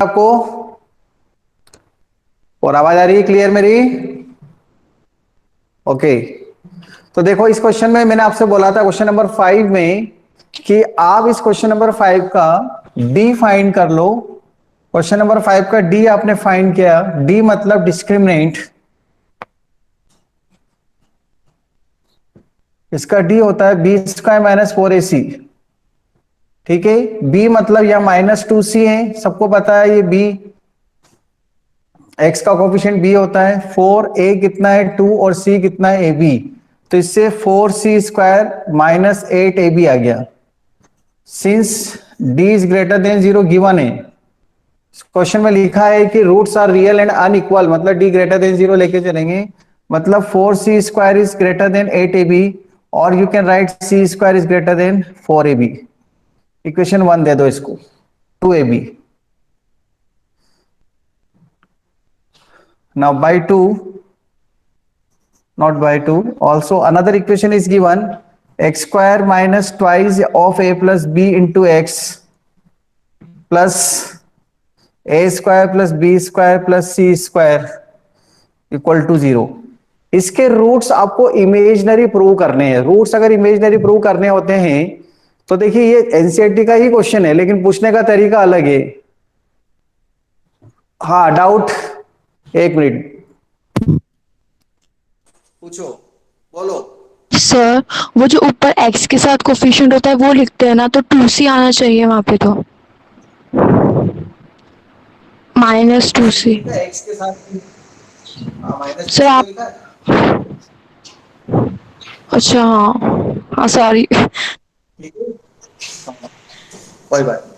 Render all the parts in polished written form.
आपको और आवाज आ रही है क्लियर मेरी? ओके। तो देखो इस क्वेश्चन में मैंने आपसे बोला था क्वेश्चन नंबर 5 में कि आप इस क्वेश्चन नंबर 5 का डी फाइंड कर लो। क्वेश्चन नंबर 5 का डी आपने फाइंड किया। डी मतलब डिस्क्रिमिनेंट। इसका डी होता है बी स्क्वायर माइनस 4ac। ठीक है। बी मतलब यह -2c है, सबको पता है ये बी। एक्स का कोफिशिएंट बी होता है। 4a कितना है 2 और c कितना है ab। तो इससे 4c स्क्वायर माइनस 8ab आ गया। Since d is greater than 0 given है। क्वेश्चन में लिखा है कि roots are real and unequal, मतलब d ग्रेटर देन 0 लेके चलेंगे। मतलब 4c square is greater then 8ab और you can write c square is greater then 4ab। Equation 1 दे दो इसको, 2ab। now by 2, not by 2, also another equation is given, x square minus twice of a plus b into x plus a square plus b square plus c square equal to 0। इसके roots आपको imaginary prove करने हैं। Roots अगर imaginary prove करने होते हैं तो देखिए ये एनसीईआरटी का ही क्वेश्चन है लेकिन पूछने का तरीका अलग है। हाँ डाउट, एक मिनट पूछो, बोलो। सर, वो जो ऊपर एक्स के साथ कोफिशिएंट होता है वो लिखते हैं ना, तो 2c आना चाहिए वहां पे तो -2c। एक्स के साथ माइनस टू सर सी तो आप, लिखा है। अच्छा हाँ हाँ सॉरी। ठीक है, कोई बात नहीं।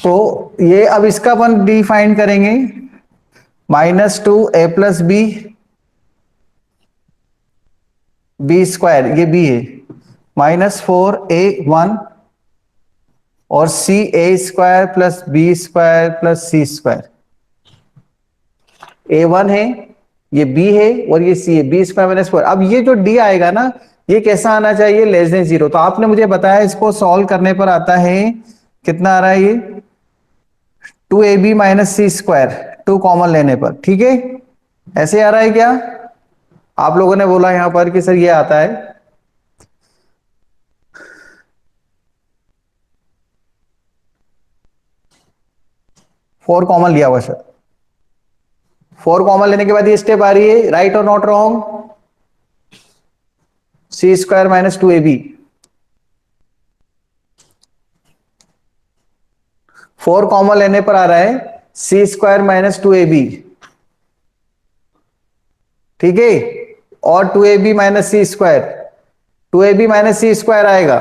तो ये अब इसका अपन डिफाइन करेंगे, -2a plus B, B square ये बी है, -4a1 और C A square plus B square plus C square. a1 है, ये b है और ये c है, बी स्क्वायर माइनस 4। अब ये जो d आएगा ना ये कैसा आना चाहिए, लेस देन 0। तो आपने मुझे बताया इसको सॉल्व करने पर आता है, कितना आ रहा है ये 2ab माइनस सी स्क्वायर, 2 कॉमन लेने पर। ठीक है, ऐसे आ रहा है क्या? आप लोगों ने बोला यहां पर कि सर ये आता है। 4 कॉमन लिया हुआ सर। 4 कॉमन लेने के बाद ये स्टेप आ रही है, राइट और not wrong? C square minus 2ab। 4 common लेने पर आ रहा है सी स्क्वायर माइनस 2ab। ठीक है, और 2ab माइनस सी स्क्वायर, 2ab माइनस सी स्क्वायर आएगा,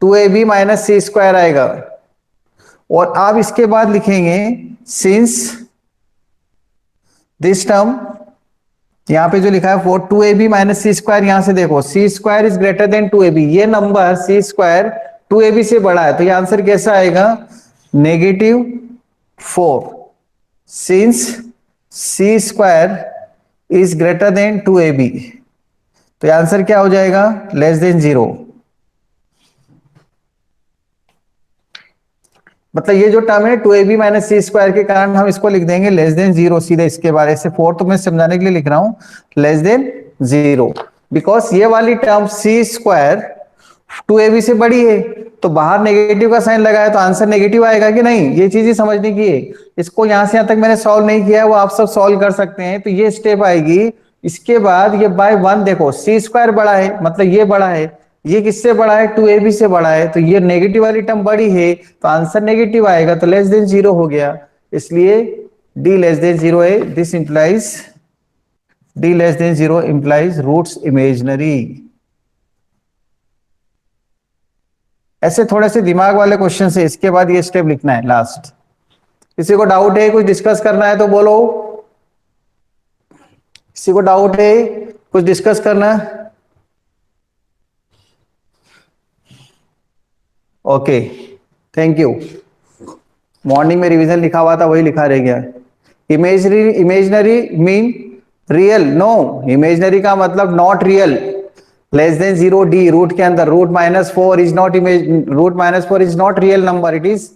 2ab माइनस सी स्क्वायर आएगा। और आप इसके बाद लिखेंगे सिंस दिस टर्म, यहां पे जो लिखा है 2ab माइनस सी स्क्वायर, यहां से देखो C square is greater than 2ab, ये नंबर सी स्क्वायर 2ab से बड़ा है, तो ये आंसर कैसा आएगा, -4। Since c square is greater than 2ab, तो आंसर क्या हो जाएगा, लेस देन 0। मतलब ये जो टर्म है 2ab माइनस सी स्क्वायर के कारण हम इसको लिख देंगे लेस देन 0 सीधे इसके बाद। ऐसे 4 तो मैं समझाने के लिए लिख रहा हूं लेस देन 0, बिकॉज ये वाली टर्म सी स्क्वायर 2ab से बड़ी है, तो बाहर नेगेटिव का साइन लगाया तो आंसर नेगेटिव आएगा कि नहीं, ये चीज ही समझने की है। इसको यहां से यहां तक मैंने सॉल्व नहीं किया है, वो आप सब सॉल्व कर सकते हैं। तो ये स्टेप आएगी, इसके बाद ये बाय 1 देखो सी स्क्वायर बड़ा है मतलब ये बड़ा है, ये किससे बड़ा है 2ab से बड़ा है, तो ये नेगेटिव वाली टर्म बड़ी है तो आंसर नेगेटिव आएगा, तो लेस देन 0 हो गया। इसलिए d लेस देन 0 है, this implies d less than 0 implies roots imaginary. ऐसे थोड़े से दिमाग वाले क्वेश्चन है, इसके बाद ये स्टेप लिखना है लास्ट। किसी को डाउट है, कुछ डिस्कस करना है तो बोलो। किसी को डाउट है, कुछ डिस्कस करना है? Okay, thank you. मॉर्निंग में रिवीजन लिखा हुआ था वही लिखा रह गया। Imaginary, imaginary mean real, no, imaginary का मतलब not real. Less than zero d, root के अंदर, root minus four is not image, root minus four is not real number, it is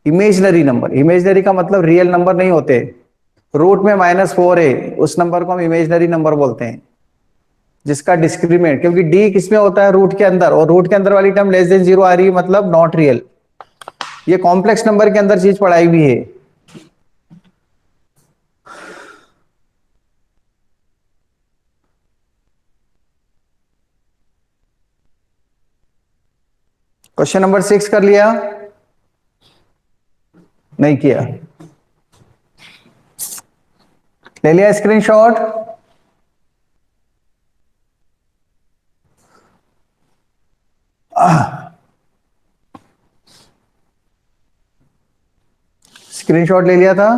imaginary number. Imaginary का मतलब real number नहीं होते। Root में minus four है, उस नंबर को हम इमेजनरी नंबर बोलते हैं, जिसका डिस्क्रिमिनेंट, क्योंकि डी किसमें होता है, रूट के अंदर, और रूट के अंदर वाली टर्म लेस देन जीरो आ रही है, मतलब नॉट रियल। ये कॉम्प्लेक्स नंबर के अंदर चीज पढ़ाई भी है। क्वेश्चन नंबर 6 कर लिया? नहीं किया? ले लिया स्क्रीनशॉट? स्क्रीनशॉट ले लिया था?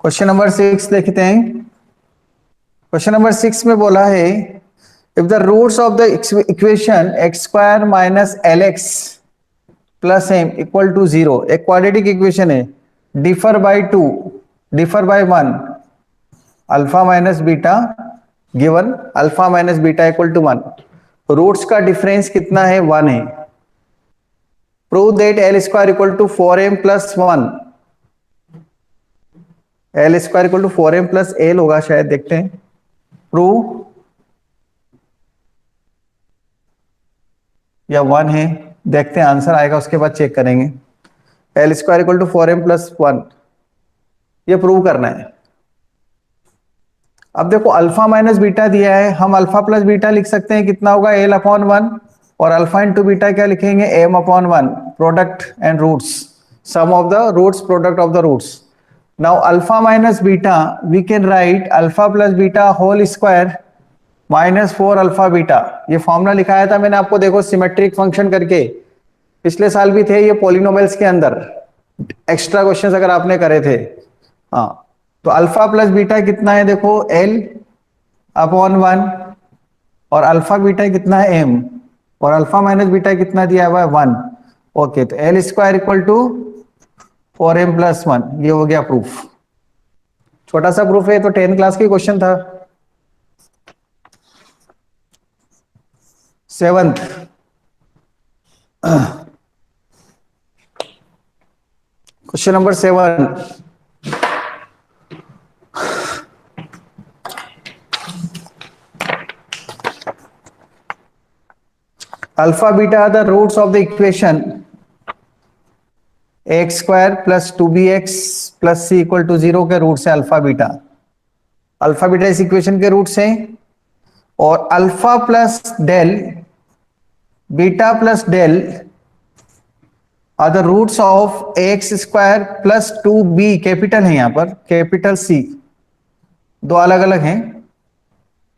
क्वेश्चन नंबर 6 देखते हैं। क्वेश्चन नंबर 6 में बोला है, if the roots of the equation x square minus l x plus m equal to zero, एक क्वाड्रेटिक इक्वेशन है, differ by two, differ by one, alpha minus beta given alpha minus beta equal to one, roots का difference कितना है, one है। Prove that l square equal to four m plus one, l square equal to four m plus l होगा शायद, देखते हैं। Prove या one है, देखते हैं आंसर आएगा उसके बाद चेक करेंगे। L square equal to four m plus one, ये प्रूव करना है। अब देखो अल्फा माइनस बीटा दिया है, हम अल्फा प्लस बीटा लिख सकते हैं, कितना होगा, एल अपॉन वन, और अल्फा इंटू बीटा क्या लिखेंगे, m upon one, product and roots, sum of the roots, product of the roots. Now alpha minus beta we can write alpha plus beta whole square minus four alpha beta, ये formula लिखाया था मैंने आपको, देखो symmetric function करके, पिछले साल भी थे ये पॉलिनोमियल्स के अंदर, एक्स्ट्रा क्वेश्चंस अगर आपने करे थे। हाँ, तो अल्फा प्लस बीटा कितना है, देखो एल अपॉन वन, और अल्फा बीटा कितना है, एम, और अल्फा माइनस बीटा कितना दिया हुआ है, वन। ओके, तो l square equal to four m plus one, ये हो गया प्रूफ। छोटा सा प्रूफ है, तो 10th क्लास की क्वेश्चन था। 7th, question number 7, alpha beta are the roots of the equation x square plus two b x plus c equal to zero के रूट्स है अल्फा बीटा। अल्फा बीटा इस equation के roots हैं, और alpha plus del, beta plus del are the roots of x square plus two b, capital है यहां पर, capital C, दो अलग अलग हैं,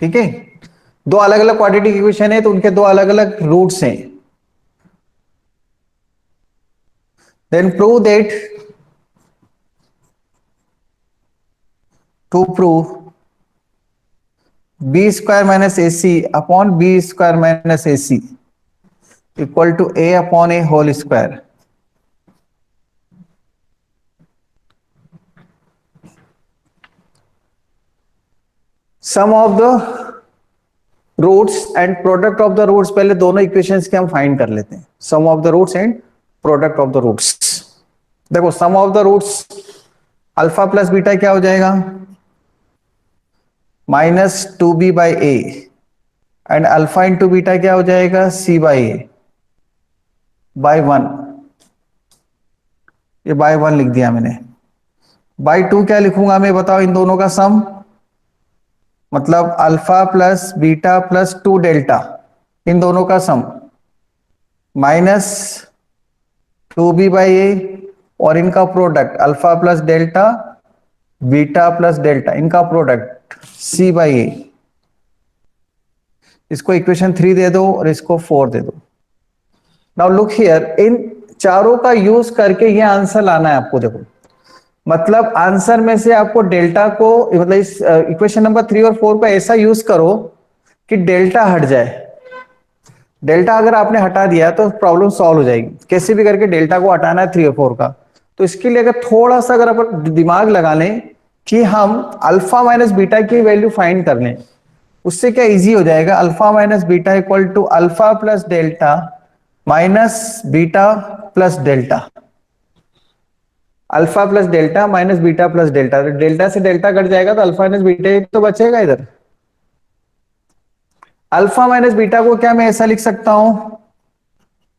ठीक है, दो अलग अलग क्वाड्रेटिक इक्वेशन है, तो उनके दो अलग अलग रूट्स हैं। Then prove that, to prove B square minus A C upon B square minus A C equal to A upon A whole square. Sum of the roots and product of the roots, पहले दोनों equations के हम find कर लेते हैं, sum of the roots and product of the roots. देखो sum of the roots, alpha plus beta क्या हो जाएगा, minus two B by A, and alpha into beta क्या हो जाएगा, सी बाई ए बाई वन, ये बाई वन लिख दिया मैंने। बाई टू क्या लिखूंगा मैं, बताओ, इन दोनों का सम, मतलब alpha plus beta plus two delta, इन दोनों का sum, minus two B by A, और इनका product alpha plus delta beta plus delta, इनका प्रोडक्ट सी बाई ए। इसको इक्वेशन 3 दे दो और इसको 4 दे दो। नाउ लुक हियर, इन चारों का यूज करके ये आंसर लाना है आपको। देखो मतलब आंसर में से आपको डेल्टा को, मतलब इस इक्वेशन नंबर 3 और 4 को ऐसा यूज करो कि डेल्टा हट जाए। डेल्टा अगर आपने हटा दिया तो प्रॉब्लम सॉल्व हो जाएगी। कैसे भी करके डेल्टा को हटाना है 3 और 4 का। तो इसके लिए अगर थोड़ा सा अगर अपन दिमाग लगा लें कि हम अल्फा माइनस बीटा की वैल्यू फाइंड कर लें, उससे क्या इजी हो जाएगा, alpha minus beta equal to alpha plus delta minus beta plus delta, alpha plus delta minus beta plus delta, तो डेल्टा से डेल्टा कट जाएगा तो अल्फा माइनस बीटा तो बचेगा इधर। अल्फा माइनस बीटा को क्या मैं ऐसा लिख सकता हूं,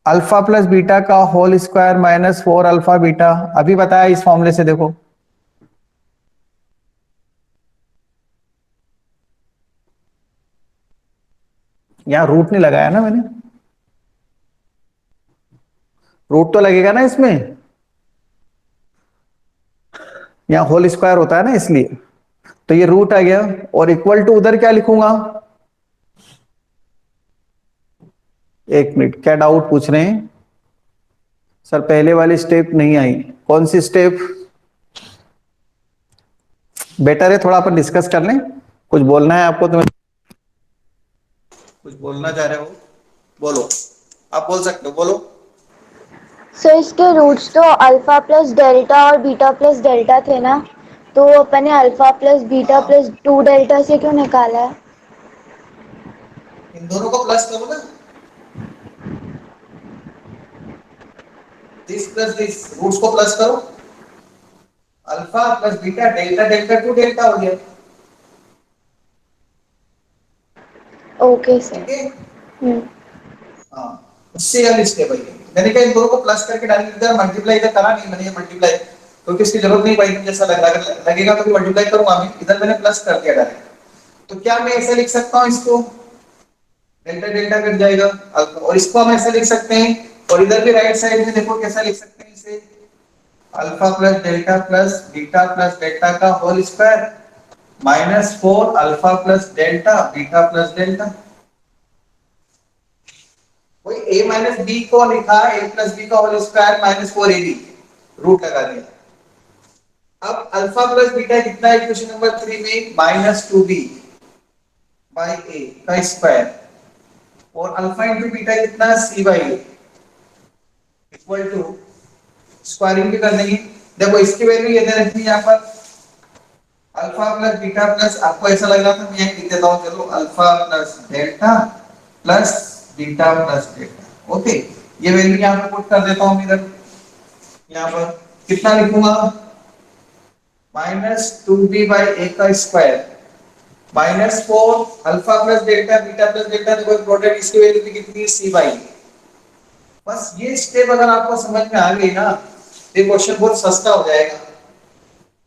अल्फा प्लस बीटा का whole square minus 4 alpha beta, अभी बताया इस फॉर्मूले से देखो। यहां रूट नहीं लगाया ना मैंने, रूट तो लगेगा ना इसमें, यहां होल स्क्वायर होता है ना इसलिए, तो ये रूट आ गया, और इक्वल टू उधर क्या लिखूंगा, एक मिनट क्या डाउट पूछ रहे हैं सर, पहले वाली स्टेप नहीं आई, कौन सी स्टेप, बेटर है थोड़ा अपन डिस्कस कर लें, कुछ बोलना है आपको तो, कुछ बोलना चाह रहे हो बोलो, आप बोल सकते हो बोलो। सर इसके रूट्स तो अल्फा प्लस डेल्टा और बीटा प्लस डेल्टा थे ना, तो अपन ने अल्फा प्लस बीटा हाँ, प्लस 2 डेल्टा से क्यों निकाला है? इन दोनों को प्लस करो ना, दिस प्लस दिस, रूट्स को प्लस करो, alpha plus beta delta delta two delta हो गया, ओके सर। ठीक है। हम्म। हाँ, उससे यार इसके भाई मैंने कहा इन दोनों को प्लस करके डायरेक्ट इधर मल्टीप्लाई इधर करा नहीं मैंने, ये मल्टीप्लाई क्योंकि इसकी जरूरत नहीं पड़ी, जैसा लगेगा तो मल्टीप्लाई करूंगा मैं, इधर मैंने प्लस कर दिया डायरेक्ट, तो क्या मैं ऐसे लिख सकता हूं इसको, डेल्टा डेल्टा कट जाएगा, और इसको हम ऐसे लिख सकते हैं, और इधर भी राइट साइड में देखो कैसा लिख सकते हैं इसे, alpha plus delta plus beta plus delta का whole square minus 4 alpha plus delta beta plus delta, वही a माइनस बी को लिखा a प्लस बी का whole square minus 4ab, root लगा दिया। अब अल्फा प्लस बीटा कितना है इक्वेशन नंबर 3 में, माइनस 2b बाई a का स्क्वायर, और अल्फा इंटू बीटा कितना है, c by a equal to, squaring भी कर देंगे, देखो इसकी वैल्यू ये दे रखी है यहाँ पर, अल्फा प्लस बीटा प्लस, आपको ऐसा लग रहा था मैं यहाँ लिख देता हूँ, चलो alpha plus delta plus beta plus delta, okay, ये वैल्यू यहाँ पे पुट कर देता हूँ इधर, यहाँ पर कितना लिखूंगा, माइनस 2b बाई a का square minus 4 alpha plus delta beta plus delta, देखो प्रोडक्ट इसकी वैल्यू भी कितनी है, c बाई, बस ये स्टेप अगर आपको समझ में आ गई ना, ये क्वेश्चन बहुत सस्ता हो जाएगा,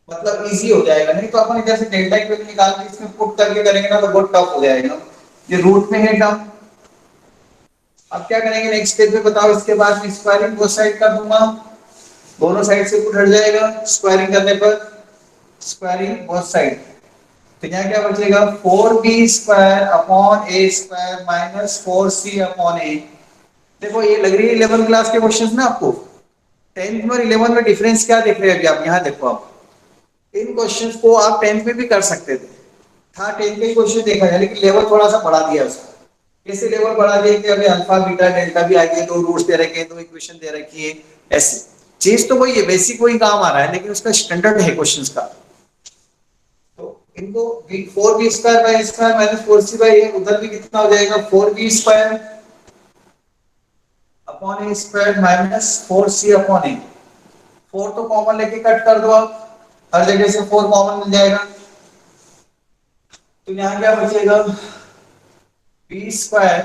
मतलब इजी हो जाएगा, नहीं तो अपन जैसे डेल्टा की वैल्यू निकाल के इसमें पुट करके करेंगे ना तो बहुत टफ हो जाएगा, ये रूट में है टर्म। अब क्या करेंगे नेक्स्ट स्टेप में बताओ, इसके बाद में स्क्वायरिंग बोथ साइड कर दूंगा, दोनों साइड से पुट हट जाएगा, स्क्वायरिंग करने पर स्क्वायरिंग बोथ साइड, तो यहाँ क्या बचेगा, 4b square upon a square minus 4c upon a, देखो ये लग रही है 11th क्लास के क्वेश्चंस ना आपको, 10th में और 11th में डिफरेंस क्या देख रहे हैं अभी आप, यहाँ देखो आप, इन क्वेश्चंस को आप 10th में भी कर सकते थे, था 10th के क्वेश्चन देखा जाए, लेकिन लेवल थोड़ा सा बढ़ा दिया उसका, कैसे लेवल बढ़ा दिया कि अभी अल्फा बीटा डेल्टा भी आ गए, दो रूट्स दे रखे हैं, दो इक्वेशन दे रखी है, ऐसे चीज तो वही है, बेसिक वही काम आ रहा है, लेकिन उसका स्टैंडर्ड है क्वेश्चंस का, तो इनको 4b square by square minus 4c by a, उधर भी कितना हो जाएगा, 4b square upon a square minus 4c upon a, 4 तो कॉमन लेके कट कर दो आप, हर जगह से 4 कॉमन मिल जाएगा, तो यहाँ क्या बचेगा, b square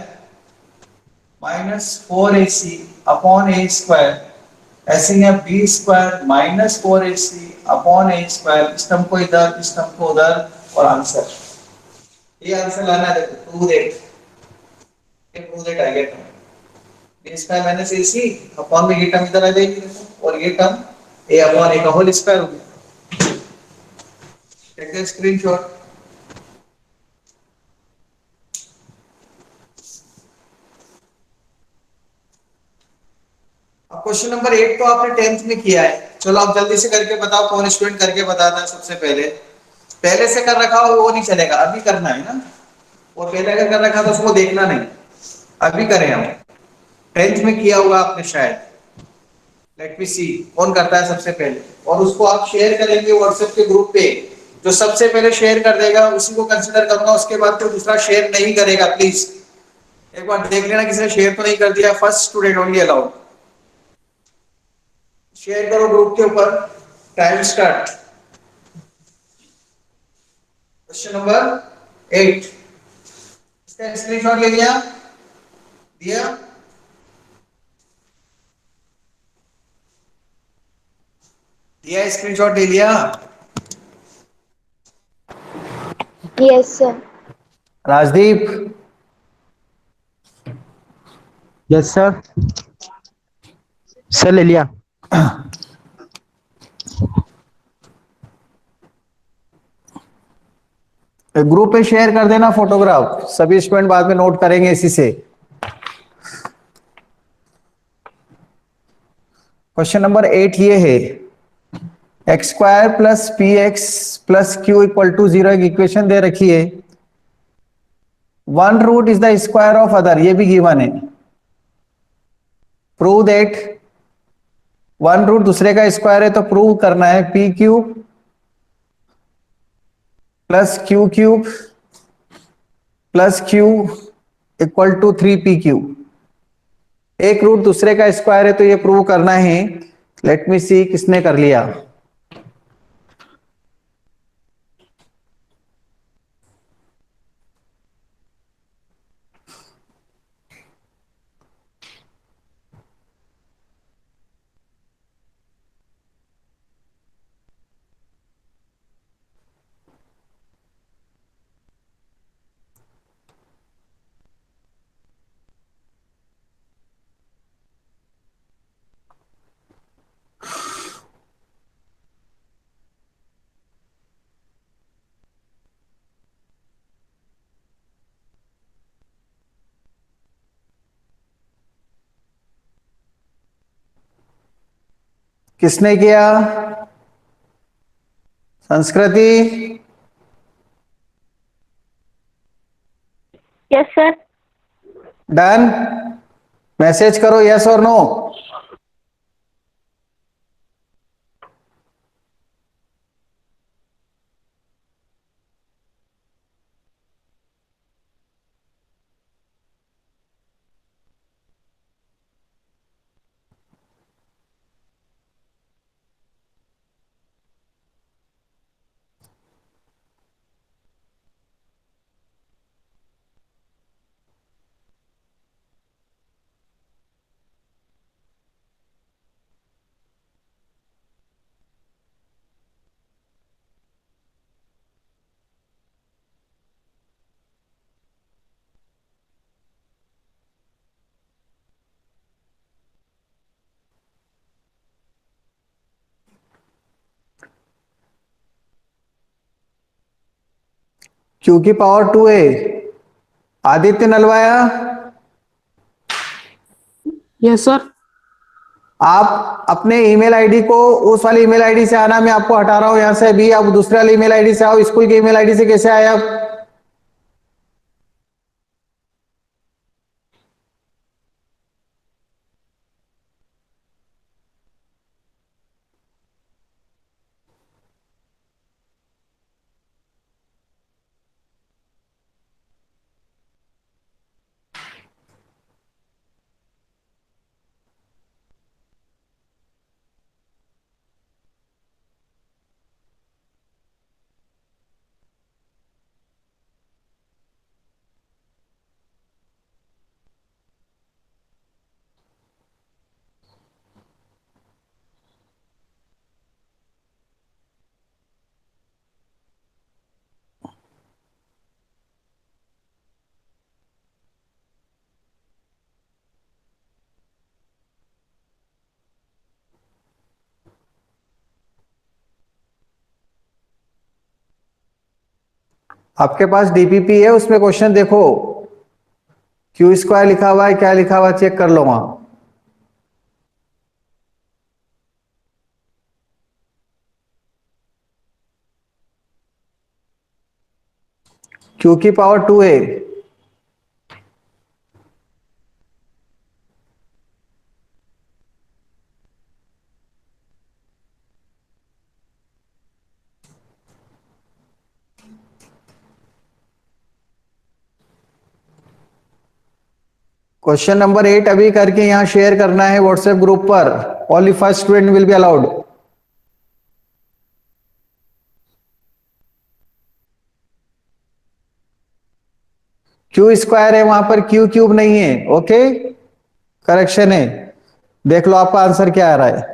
minus 4ac upon a square, ऐसे यहाँ b square minus 4ac upon a square, इस टर्म को इधर इस टर्म को उधर, और आंसर, ये आंसर लाना है, देखो प्रूव दैट, ये प्रूव दैट आ गया b square minus ac upon में ये टर्म इधर आ जाएगी देखो, और ये टर्म a अपॉन a का होल स्क्वायर हो गया, टेक द स्क्रीनशॉट। अब क्वेश्चन नंबर 8 तो आपने 10th में किया है, चलो आप जल्दी से करके बताओ, कौन स्टूडेंट करके बताता है सबसे पहले, पहले से कर रखा हो वो नहीं चलेगा, अभी करना है ना, और पहले अगर कर रखा तो उसको देखना नहीं, अभी करें हम, 10th में किया होगा आपने शायद, लेट मी सी कौन करता है सबसे पहले, और उसको आप शेयर करेंगे व्हाट्सएप के ग्रुप पे, जो सबसे पहले शेयर कर देगा उसी को कंसिडर करूंगा, उसके बाद कोई दूसरा शेयर नहीं करेगा। प्लीज एक बार देख लेना किसी ने शेयर तो नहीं कर दिया। First student only allowed. Share करो ग्रुप के ऊपर। Time start. Question number 8। इसका स्क्रीनशॉट ले लिया? दिया? दिया स्क्रीनशॉट ले लिया? Yes sir. Rajdeep yes sir. Sir ले लिया। ग्रुप पे शेयर कर देना फोटोग्राफ, सभी स्टूडेंट बाद में नोट करेंगे इसी से। क्वेश्चन नंबर 8 ये है, x square plus p x plus Q equal to 0 एक इक्वेशन दे रखी है। One root is the square of other, ये भी गिवन है। प्रूव दैट वन रूट दूसरे का स्क्वायर है, तो प्रूव करना है p cube plus q cube plus Q equal to 3 P q. एक रूट दूसरे का स्क्वायर है तो ये प्रूव करना है। लेट मी सी किसने कर लिया। किसने किया? Sanskriti. Yes sir. Done. Message करो यस और नो। क्यू की पावर 2 है। आदित्य नलवाया। Yes sir. आप अपने ईमेल आईडी को उस वाली ईमेल आईडी से आना, मैं आपको हटा रहा हूं यहां से भी। आप दूसरे वाली ईमेल आईडी से आओ। स्कूल की ईमेल आईडी से कैसे आए आप? आपके पास डीपीपी है, उसमें क्वेश्चन देखो। क्यू स्क्वायर लिखा हुआ है, क्या लिखा हुआ है चेक कर लो वहां। क्यू की पावर 2 है। क्वेश्चन नंबर 8 अभी करके यहां शेयर करना है व्हाट्सएप ग्रुप पर। Only first student will be allowed. Q square है वहां पर, क्यू क्यूब नहीं है। ओके, करेक्शन है। देख लो आपका आंसर क्या आ रहा है।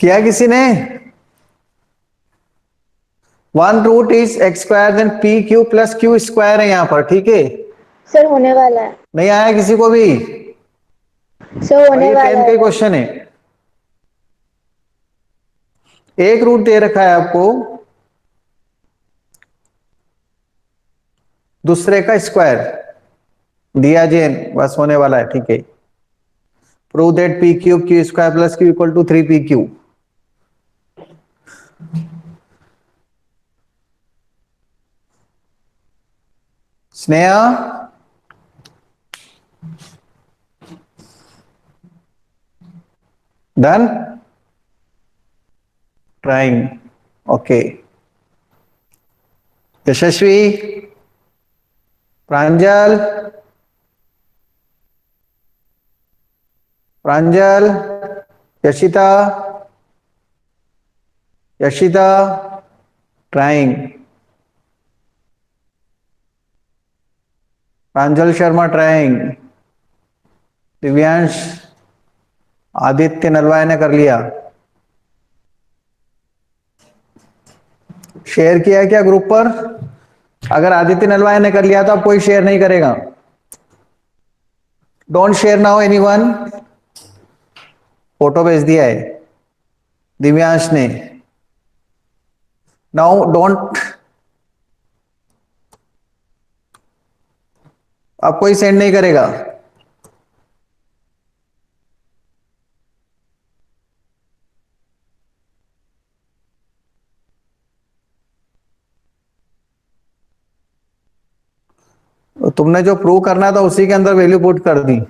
किया किसी ने? 1 root is x square then p q plus q square है यहां पर, ठीक है। सर होने वाला है। नहीं आया किसी को भी? सर और होने ये वाला 10 का ही है। क्वेश्चन है। एक रूट दे रखा है आपको, दूसरे का स्क्वायर दिया जेन, बस होने वाला है, ठीक है। Prove that P cube Q square plus Q equal to 3 P Q. Sneha, done, trying, okay. Yashasvi, Pranjal, Pranjal, Yashita, Yashita, trying, Pranjal Sharma trying, Divyansh, Aditya Nalwaya ने कर लिया। शेयर किया क्या ग्रुप पर? अगर आदित्य नलवाय ने कर लिया तो अब कोई शेयर नहीं करेगा। Don't share now anyone. Photo भेज दिया है दिव्यांश ने। नाउ डोंट, अब कोई सेंड नहीं करेगा। तुमने जो प्रूव करना था उसी के अंदर वैल्यू पुट कर दी।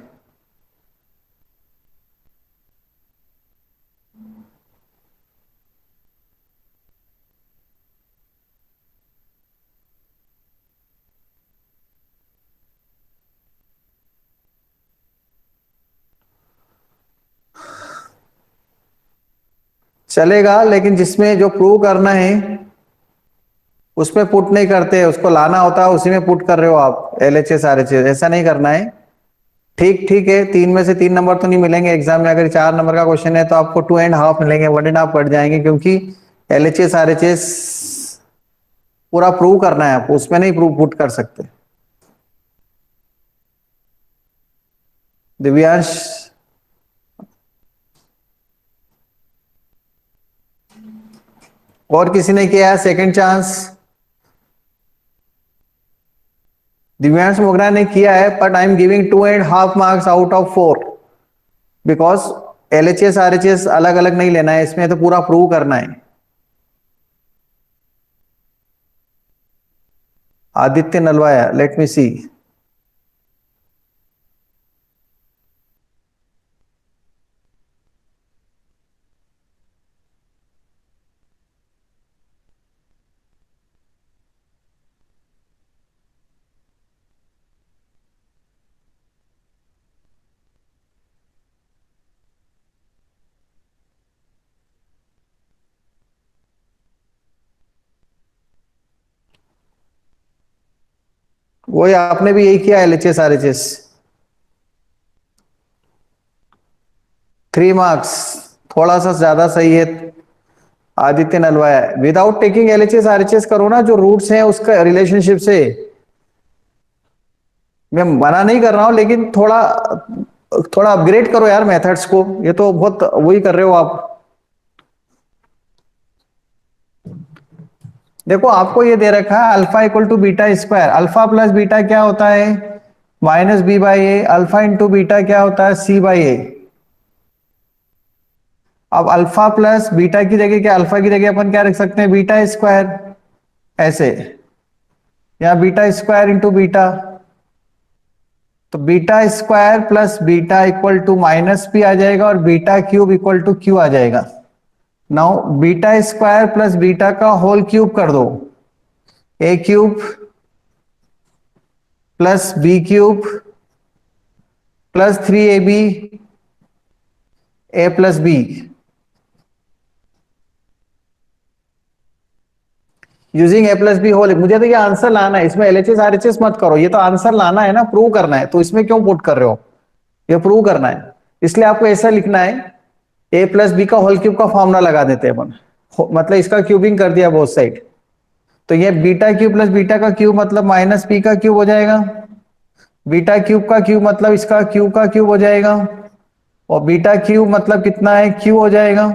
चलेगा, लेकिन जिसमें जो प्रूव करना है उसमें पुट नहीं करते, उसको लाना होता है उसी में पुट कर रहे हो आप। LHS RHS ऐसा नहीं करना है। ठीक ठीक है, 3 में से 3 नंबर तो नहीं मिलेंगे एग्जाम में। अगर 4 नंबर का क्वेश्चन है तो आपको 2.5 मिलेंगे, 1.5 कट जाएंगे, क्योंकि LHS RHS पूरा प्रूव करना है आपको, उसमें नहीं प्रूव पुट कर सकते। दिव्यांश, और किसी ने किया है सेकंड चांस? दिव्यांश मोगरा ने किया है, but I am giving 2.5 marks out of 4। Because LHS RHS अलग अलग नहीं लेना है इसमें, तो पूरा प्रूव करना है। आदित्य नलवाया, लेट मी सी। वही आपने भी यही किया, LHS RHS। 3 मार्क्स, थोड़ा सा ज्यादा सही है। Aditya Nalwaya, without taking LHS RHS करो ना, जो रूट्स हैं उसका रिलेशनशिप से। मैं मना नहीं कर रहा हूं, लेकिन थोड़ा थोड़ा अपग्रेड करो यार मेथड्स को, ये तो बहुत वही कर रहे हो आप। देखो आपको ये दे रखा है alpha equal to beta square, alpha plus beta क्या होता है -b/a, अल्फा इंटू बीटा क्या होता है c/a। अब अल्फा प्लस बीटा की जगह क्या, अल्फा की जगह अपन क्या रख सकते हैं, बीटा स्क्वायर, ऐसे, या बीटा स्क्वायर इंटू बीटा। तो beta square plus beta equal to -p आ जाएगा, और beta cube equal to q आ जाएगा। Now beta square plus beta का होल क्यूब कर दो, a cube plus b cube plus 3ab a plus b। Using a plus b whole, मुझे तो ये आंसर लाना है, इसमें LHS RHS मत करो, ये तो आंसर लाना है ना, प्रूव करना है, तो इसमें क्यों पुट कर रहे हो, ये प्रूव करना है, इसलिए आपको ऐसा लिखना है। a प्लस बी का होल क्यूब का फॉर्मूला लगा देते हैं अपन, मतलब इसका क्यूबिंग कर दिया बोथ साइड। तो ये बीटा क्यूब प्लस बीटा का क्यूब मतलब -p का क्यूब हो जाएगा, बीटा क्यूब का क्यूब मतलब इसका क्यूब का क्यूब हो जाएगा, और बीटा क्यूब मतलब कितना है, q हो जाएगा।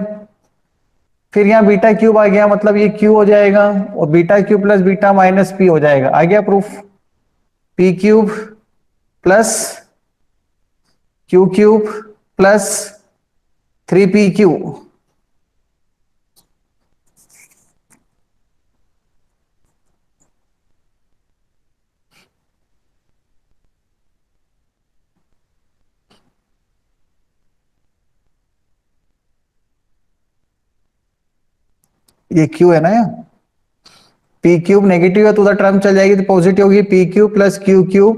फिर यहाँ बीटा क्यूब आ गया, मतलब ये q हो जाएगा, और beta cube plus beta -p हो जाएगा, आ गया proof. p cube plus q cube plus 3pq। ये q है ना, यहाँ p क्यूब नेगेटिव है तो उधर टर्म चल जाएगी, तो पॉजिटिव होगी, p cube plus q cube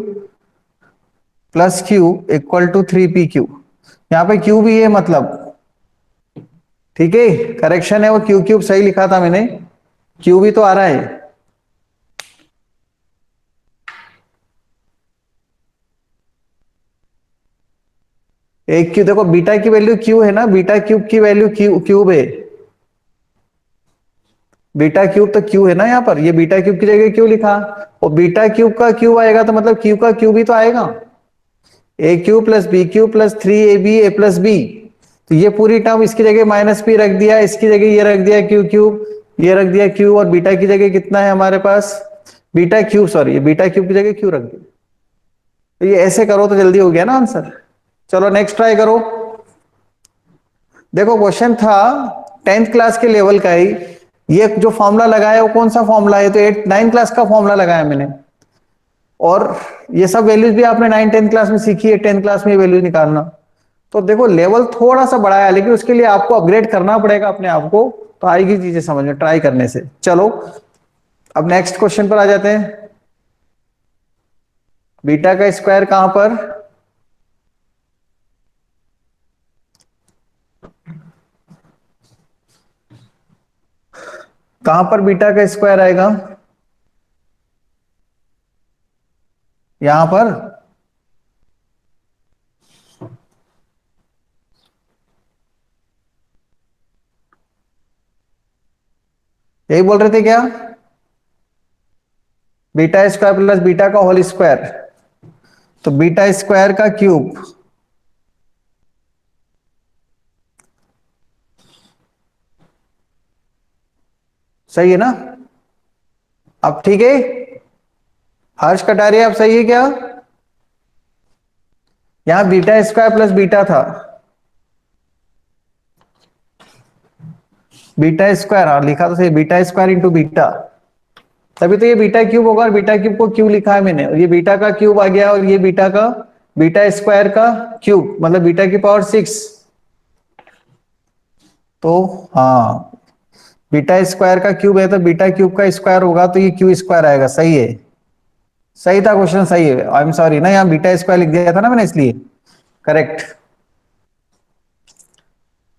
plus q equal to 3pq। यहाँ पे q भी है मतलब, ठीक है, करेक्शन है वो, q क्यूब सही लिखा था मैंने, q भी तो आ रहा है। एक क्यू, देखो बीटा की वैल्यू q है ना, बीटा क्यूब की वैल्यू क्यूब है, बीटा क्यूब तो q है ना यहाँ पर, ये बीटा क्यूब की जगह क्यों लिखा, और बीटा क्यूब का क्यूब आएगा तो मतलब q का क्यूब ही तो आएगा, a cube plus b cube plus 3ab a plus b। तो ये पूरी टर्म इसकी जगह -p रख दिया, इसकी जगह ये रख दिया q क्यूब, ये रख दिया q, और बीटा की जगह कितना है हमारे पास, बीटा क्यूब, सॉरी ये बीटा क्यूब की जगह q रख दिया। तो ये ऐसे करो तो जल्दी हो गया ना आंसर। चलो नेक्स्ट ट्राई करो। देखो क्वेश्चन था 10th क्लास के लेवल का ही, ये जो फॉर्मूला लगाया वो कौन सा फॉर्मूला है, तो 9th क्लास का फॉर्मूला लगाया मैंने, और ये सब वैल्यूज भी आपने 9 10th क्लास में सीखी है, 10th क्लास में वैल्यूज निकालना। तो देखो लेवल थोड़ा सा बढ़ाया है, लेकिन उसके लिए आपको अपग्रेड करना पड़ेगा अपने आप को, तो आएगी चीजें समझ में ट्राई करने से। चलो अब नेक्स्ट क्वेश्चन पर आ जाते हैं। बीटा का स्क्वायर कहां पर, कहां पर बीटा का स्क्वायर आएगा, यहां पर, यही बोल रहे थे क्या, बीटा स्क्वायर प्लस बीटा का होल स्क्वायर, तो बीटा स्क्वायर का क्यूब, सही है ना। अब ठीक है, हर्ष कटारिया अब सही है क्या, यहां बीटा स्क्वायर प्लस बीटा था, बीटा स्क्वायर, हाँ लिखा तो सही, बीटा स्क्वायर इंटू बीटा, तभी तो ये बीटा क्यूब होगा, और बीटा क्यूब को क्यों लिखा है मैंने, और ये बीटा का क्यूब आ गया, और ये बीटा का, बीटा स्क्वायर का क्यूब मतलब बीटा की पावर 6। तो हाँ, बीटा स्क्वायर का क्यूब है तो बीटा क्यूब का स्क्वायर होगा, तो ये क्यू स्क्वायर आएगा, सही है, सही था क्वेश्चन, सही है, आई एम सॉरी ना, यहाँ बीटा स्क्वायर लिख दिया था ना मैंने इसलिए, करेक्ट।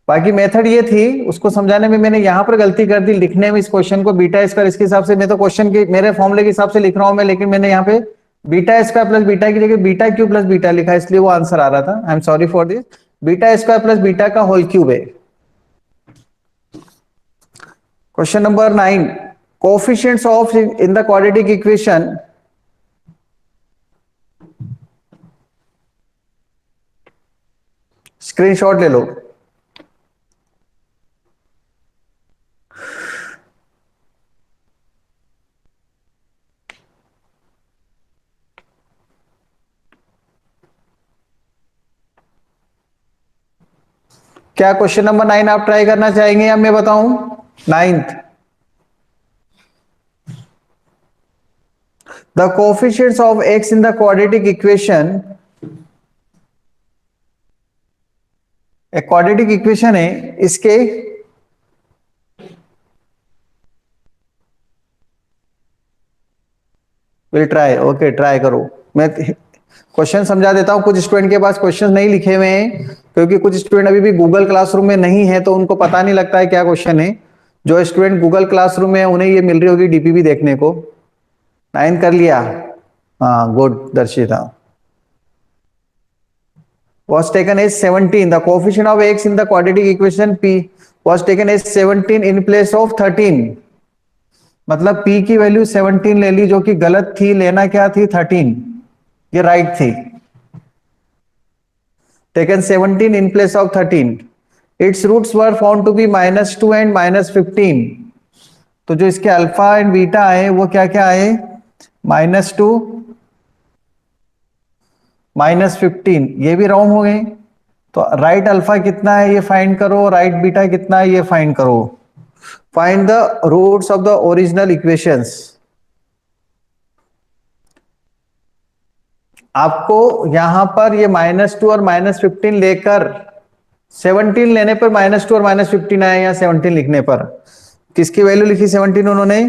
बाकी मेथड ये थी, उसको समझाने में मैंने यहां पर गलती कर दी लिखने में, इस क्वेश्चन को बीटा स्क्वायर, इसके हिसाब से मैं तो क्वेश्चन के मेरे फॉर्मूले के हिसाब से लिख रहा हूं मैं, लेकिन मैंने यहाँ पे बीटा स्क्वायर प्लस बीटा की जगह बीटा क्यूब प्लस बीटा लिखा, इसलिए वो आंसर आ रहा था, I am sorry for this. Beta square plus beta का होल क्यूब है। Question number 9, coefficients of in the quadratic equation, screenshot ले लो। क्या क्वेश्चन नंबर 9 आप ट्राई करना चाहेंगे या मैं बताऊं? 9th, the coefficients of x in the quadratic equation, एक क्वाड्रेटिक इक्वेशन है, इसके विल ट्राई, ओके ट्राई करो। मैं क्वेश्चन समझा देता हूं, कुछ स्टूडेंट के पास क्वेश्चन नहीं लिखे हुए हैं, क्योंकि कुछ स्टूडेंट अभी भी गूगल क्लासरूम में नहीं है, तो उनको पता नहीं लगता है क्या क्वेश्चन है। जो स्टूडेंट गूगल क्लासरूम में है उन्हें ये मिल रही होगी डीपीपी देखने को। 9 कर लिया, हाँ good दर्शिता। Was taken as 17, the coefficient of x in the quadratic equation p was taken as 17 in place of 13, मतलब p की वैल्यू 17 ले ली, जो कि गलत थी, लेना क्या थी 13, ये राइट थी। Taken 17 in place of 13, its roots were found to be -2 and -15, तो जो इसके अल्फा एंड बीटा आए वो क्या क्या आए, -2 -15, ये भी रॉन्ग हो गए। तो राइट अल्फा कितना है ये फाइंड करो, राइट बीटा कितना है ये फाइंड करो, find the roots of the original equations. आपको यहां पर ये -2 और -15 लेकर 17 लेने पर -2 और -15 आया, या 17 लिखने पर किसकी वैल्यू लिखी 17 उन्होंने,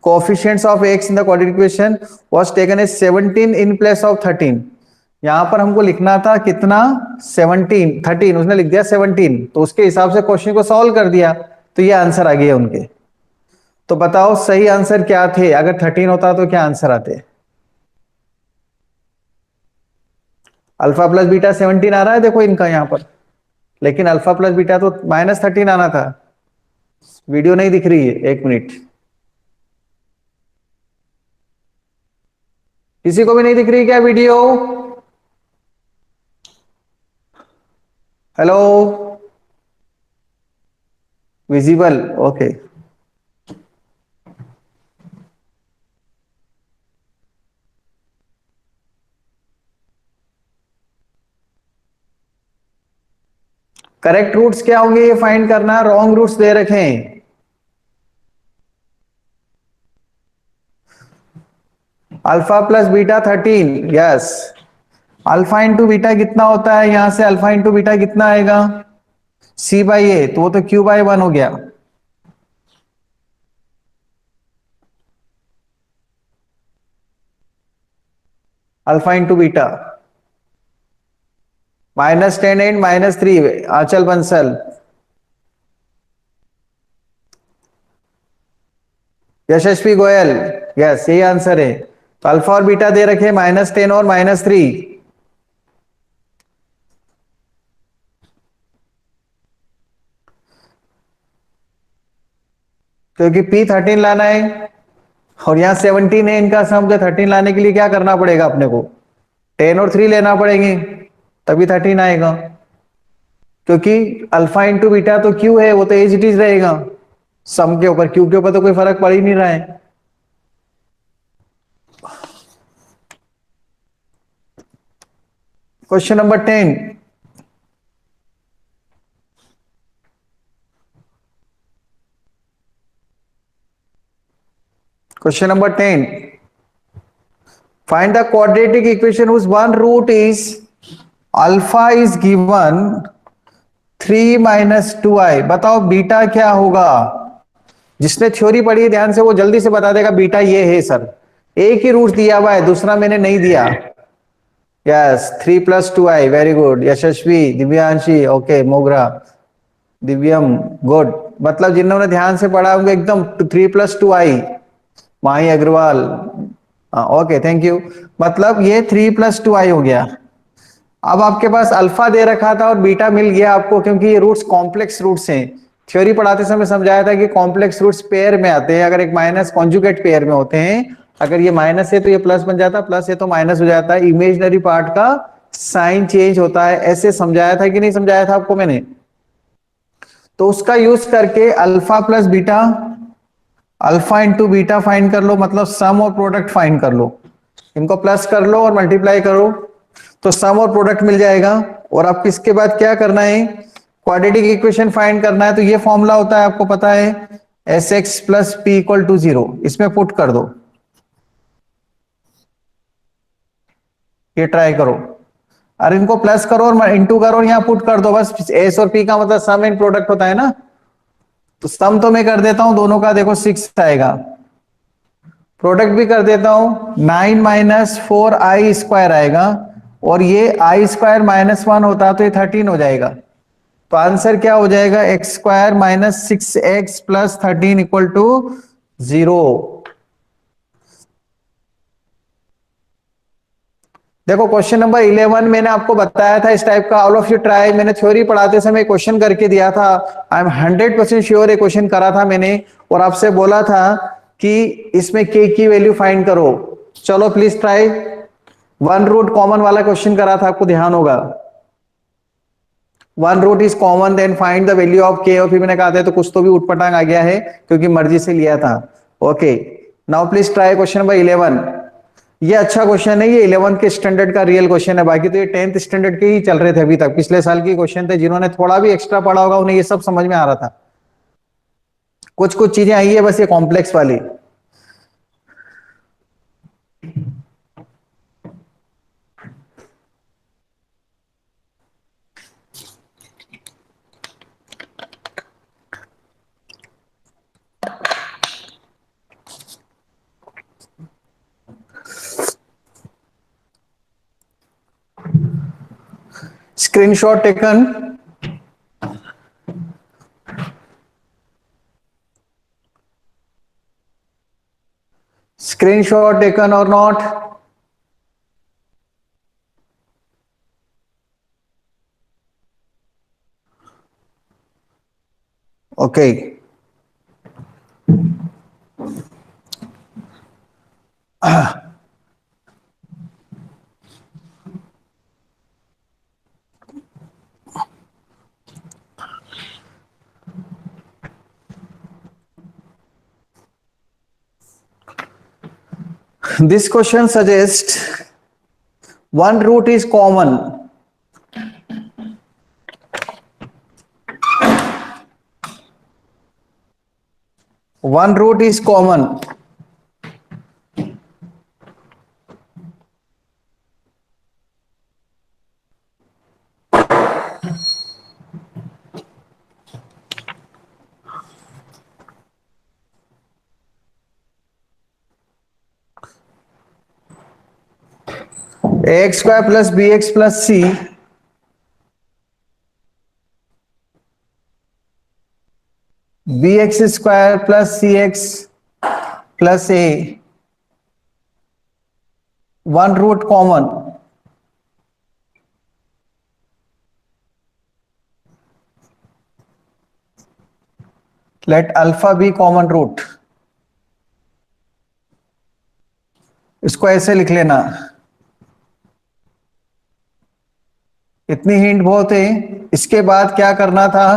coefficients of x in the quadratic equation was taken as 17 in place of 13। यहां पर हमको लिखना था कितना 17, 13 उसने लिख दिया 17, तो उसके हिसाब से क्वेश्चन को सॉल्व कर दिया, तो ये आंसर आ गया उनके। तो बताओ सही आंसर क्या थे, अगर 13 होता तो क्या आंसर आते। अल्फा प्लस बीटा 17 आ रहा है देखो इनका यहां पर, लेकिन अल्फा प्लस बीटा तो -13 आना था। वीडियो नहीं दिख रही है, एक मिनट, किसी को भी नहीं दिख रही क्या video? Hello, visible, okay. Correct roots क्या होंगे ये फाइंड करना, रॉन्ग रूट्स दे रखे हैं। Alpha plus beta 13, yes. Alpha into beta कितना होता है, यहां से अल्फा इंटू बीटा कितना आएगा, c/a, तो वो तो q/1 हो गया। Alpha into beta -10 and -3, Anchal Bansal, Yashasvi Goyal, yes यही आंसर है। तो अल्फा और बीटा दे रखे -10 और -3, क्योंकि p13 लाना है और यहां 17 है इनका सम, तो 13 लाने के लिए क्या करना पड़ेगा अपने को, 10 और 3 लेना पड़ेंगे, तभी 13 आएगा। क्योंकि अल्फा इंटू बीटा तो क्यू है, वो तो एज इट इज रहेगा, सम के ऊपर, क्यू के ऊपर तो कोई फर्क पड़ ही नहीं रहा है। Question number 10, Question number 10. Find the quadratic equation whose one root is alpha is given 3 minus 2i. बताओ बीटा क्या होगा? जिसने थ्योरी पढ़ी है ध्यान से वो जल्दी से बता देगा बीटा ये है सर। एक ही रूट दिया हुआ है, दूसरा मैंने नहीं दिया। Yes, 3 plus 2i, very good. Yashasvi, Divyanshi, okay, Mogra, Divyam, good. मतलब जिन्होंने ध्यान से पढ़ा होंगे एकदम 3 plus 2i, Mahi Agarwal, okay, thank you. मतलब ये 3 plus 2i हो गया। अब आपके पास अल्फा दे रखा था और बीटा मिल गया आपको, क्योंकि ये रूट्स कॉम्प्लेक्स रूट्स हैं। थ्योरी पढ़ाते समय समझाया था कि कॉम्प्लेक्स रूट्स पेयर में आते हैं। अगर एक माइनस कॉन्जुगेट पेयर में होते हैं, अगर ये माइनस है तो ये प्लस बन जाता है, प्लस है तो माइनस हो जाता है। इमेजिनरी पार्ट का साइन चेंज होता है। ऐसे समझाया था कि नहीं समझाया था आपको मैंने? तो उसका यूज करके alpha plus beta, alpha into beta find कर लो, मतलब सम और प्रोडक्ट फाइंड कर लो। इनको प्लस कर लो और मल्टीप्लाई करो तो सम और प्रोडक्ट मिल जाएगा। और आप किसके बाद क्या करना है? क्वाड्रेटिक इक्वेशन फाइंड करना है। तो ये फॉर्मूला होता है, आपको पता है, s x plus p equal to 0। इसमें पुट कर दो, ये ट्राई करो। अरे इनको प्लस करो और इंटू करो और यहां पुट कर दो बस। एस और पी का मतलब सम एंड प्रोडक्ट होता है ना। तो सम तो मैं कर देता हूं दोनों का, देखो 6 आएगा। प्रोडक्ट भी कर देता हूं, 9 माइनस 4i स्क्वायर आएगा। और ये i स्क्वायर माइनस 1 होता तो ये 13 हो जाएगा। तो आंसर क्या हो जाएगा? X square minus 6x plus 13 equal to 0। देखो क्वेश्चन नंबर 11 मैंने आपको बताया था इस टाइप का। All of you try. मैंने थ्योरी पढ़ाते समय क्वेश्चन करके दिया था। आई एम 100% श्योर ये क्वेश्चन करा था मैंने, और आपसे बोला था कि इसमें k की वैल्यू फाइंड करो। चलो please try. One root common वाला क्वेश्चन करा था, आपको ध्यान होगा। One root is common, then find the value of k। और फिर मैंने कहा था तो कुछ तो भी उठपटांग आ गया है, क्योंकि मर्जी से लिया था। Okay, now please try question number 11। ये अच्छा क्वेश्चन है, ये 11th के स्टैंडर्ड का रियल क्वेश्चन है। बाकी तो ये 10th स्टैंडर्ड के ही चल रहे थे अभी तक। पिछले साल के क्वेश्चन थे, जिन्होंने थोड़ा भी एक्स्ट्रा पढ़ा होगा उन्हें ये सब समझ में आ रहा था। कुछ कुछ चीजें आई है बस ये कॉम्प्लेक्स वाली। स्क्रीनशॉट टेकन, स्क्रीनशॉट टेकन और not? Okay, this question suggests one root is common. One root is common. X square plus b x plus c, b x square plus c x plus a, one root common. Let alpha be common root. इसको ऐसे लिख लेना, इतनी hint बहुत है। इसके बाद क्या करना था?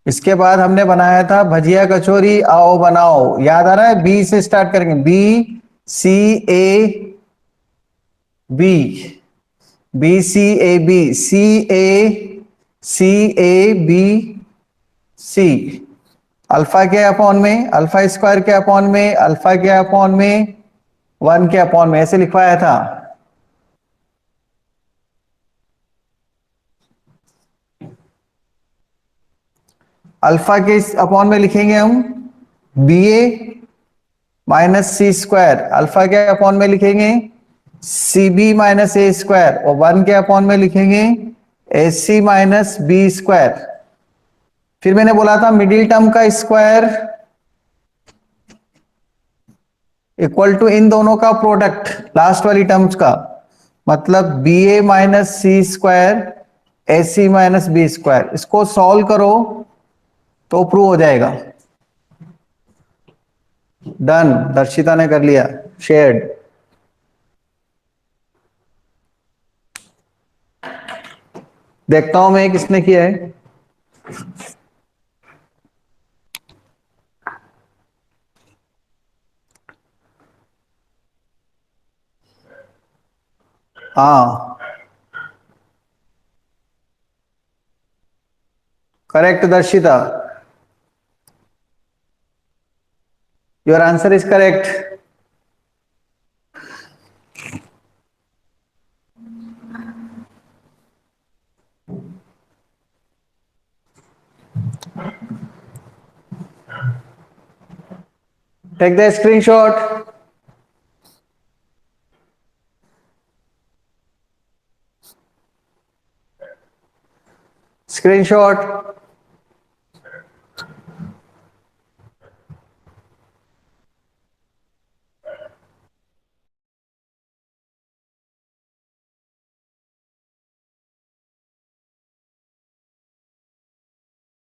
इसके बाद हमने बनाया था भजिया कचौरी आओ बनाओ, याद आ रहा है? बी से स्टार्ट करेंगे, b c a b, b c a b, c a b c, alpha के अपॉन में, अल्फा स्क्वायर के अपॉन में, अल्फा के अपॉन में, 1 के अपॉन में, ऐसे लिखवाया था। अल्फा के अपॉन में लिखेंगे हम बी ए माइनस सी स्क्वायर, अल्फा के अपॉन में लिखेंगे सी बी माइनस ए स्क्वायर, और 1 के अपॉन में लिखेंगे ए सी माइनस बी स्क्वायर। फिर मैंने बोला था मिडिल टर्म का स्क्वायर इक्वल टू इन दोनों का प्रोडक्ट, लास्ट वाली टर्म्स का, मतलब बी ए माइनस सी स्क्वायर ए सी माइनस बी स्क्वायर। इसको सॉल्व करो तो प्रूव हो जाएगा। डन, दर्शिता ने कर लिया, शेयर्ड। देखता हूं मैं किसने किया है। हाँ, correct Darshita, your answer is correct. Take the screenshot. Screenshot.